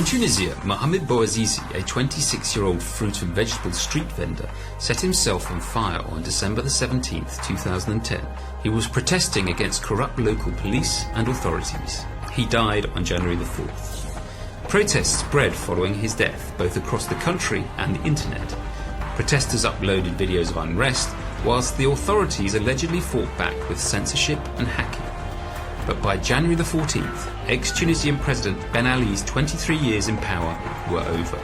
In Tunisia, Mohamed Bouazizi, a 26-year-old fruit and vegetable street vendor, set himself on fire on December the 17th, 2010. He was protesting against corrupt local police and authorities. He died on January the 4th. Protests spread following his death, both across the country and the internet. Protesters uploaded videos of unrest, whilst the authorities allegedly fought back with censorship and hacking. But by January the 14th, ex-Tunisian President Ben Ali's 23 years in power were over.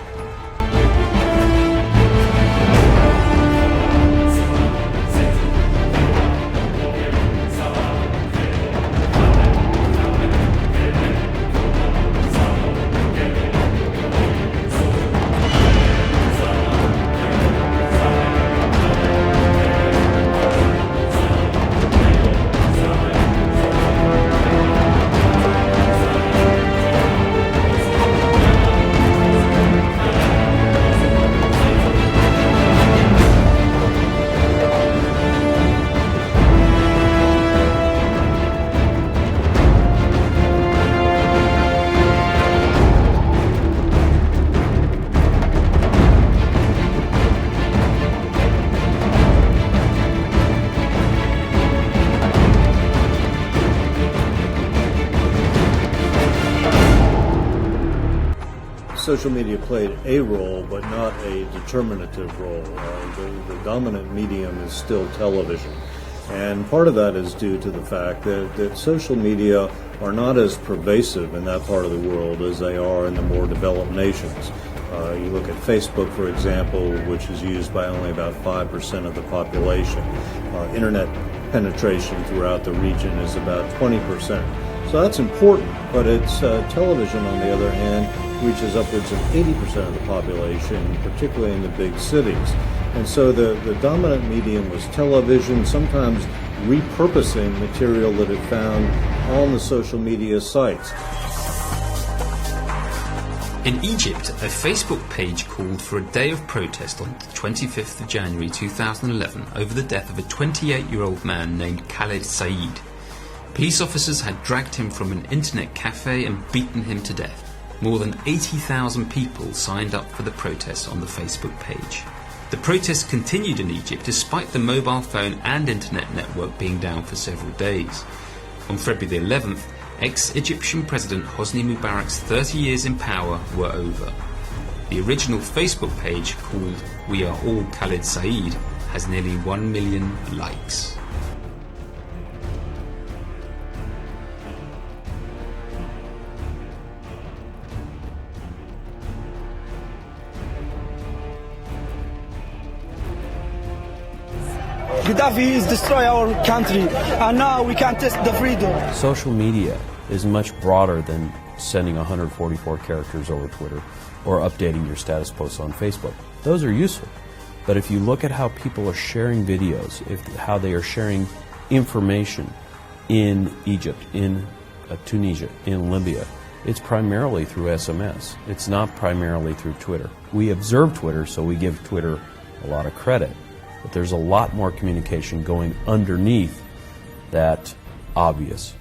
Social media played a role, but not a determinative role. The dominant medium is still television. And part of that is due to the fact that social media are not as pervasive in that part of the world as they are in the more developed nations. You look at Facebook, for example, which is used by only about 5% of the population. Internet penetration throughout the region is about 20%. So that's important, but it's television, on the other hand, reaches upwards of 80% of the population, particularly in the big cities. And so the dominant medium was television, sometimes repurposing material that it found on the social media sites. In Egypt, a Facebook page called for a day of protest on the 25th of January 2011 over the death of a 28-year-old man named Khaled Said. Police officers had dragged him from an internet cafe and beaten him to death. More than 80,000 people signed up for the protest on the Facebook page. The protests continued in Egypt despite the mobile phone and internet network being down for several days. On February the 11th, ex-Egyptian President Hosni Mubarak's 30 years in power were over. The original Facebook page, called We Are All Khaled Said, has nearly 1 million likes. Gaddafi has destroyed our country, and now we can't test the freedom. Social media is much broader than sending 144 characters over Twitter or updating your status posts on Facebook. Those are useful. But if you look at how people are sharing videos, how they are sharing information in Egypt, in Tunisia, in Libya, it's primarily through SMS. It's not primarily through Twitter. We observe Twitter, so we give Twitter a lot of credit. But there's a lot more communication going underneath that obvious.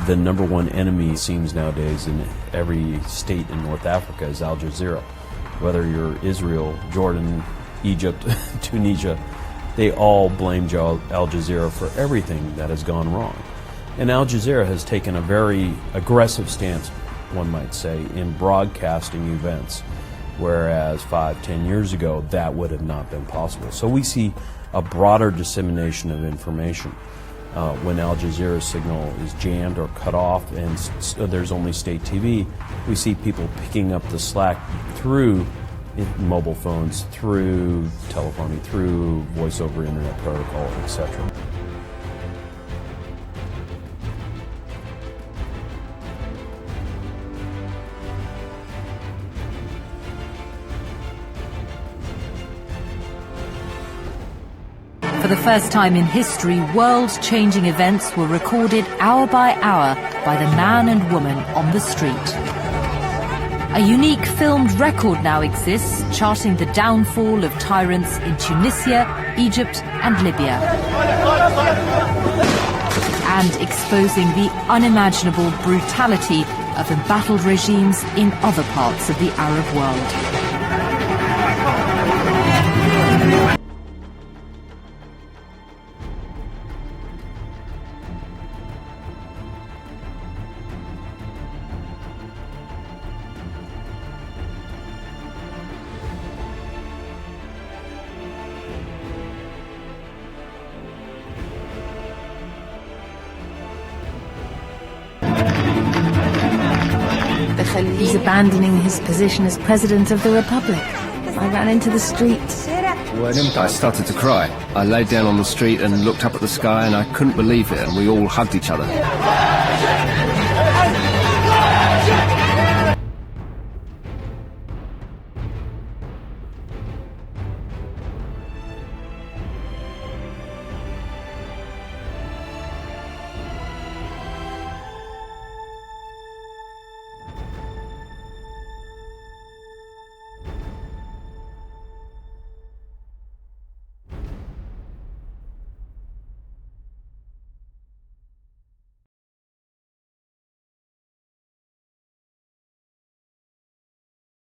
The number one enemy, it seems nowadays, in every state in North Africa is Al Jazeera. Whether you're Israel, Jordan, Egypt, Tunisia, they all blame Al Jazeera for everything that has gone wrong. And Al Jazeera has taken a very aggressive stance, one might say, in broadcasting events, whereas 5-10 years ago that would have not been possible. So we see a broader dissemination of information. When Al Jazeera's signal is jammed or cut off and there's only state TV, we see people picking up the slack through mobile phones, through telephony, through voice over internet protocol, etc. For the first time in history, world-changing events were recorded hour by hour by the man and woman on the street. A unique filmed record now exists, charting the downfall of tyrants in Tunisia, Egypt and Libya, and exposing the unimaginable brutality of embattled regimes in other parts of the Arab world. He's abandoning his position as President of the Republic. I ran into the street. I started to cry. I laid down on the street and looked up at the sky and I couldn't believe it, and we all hugged each other.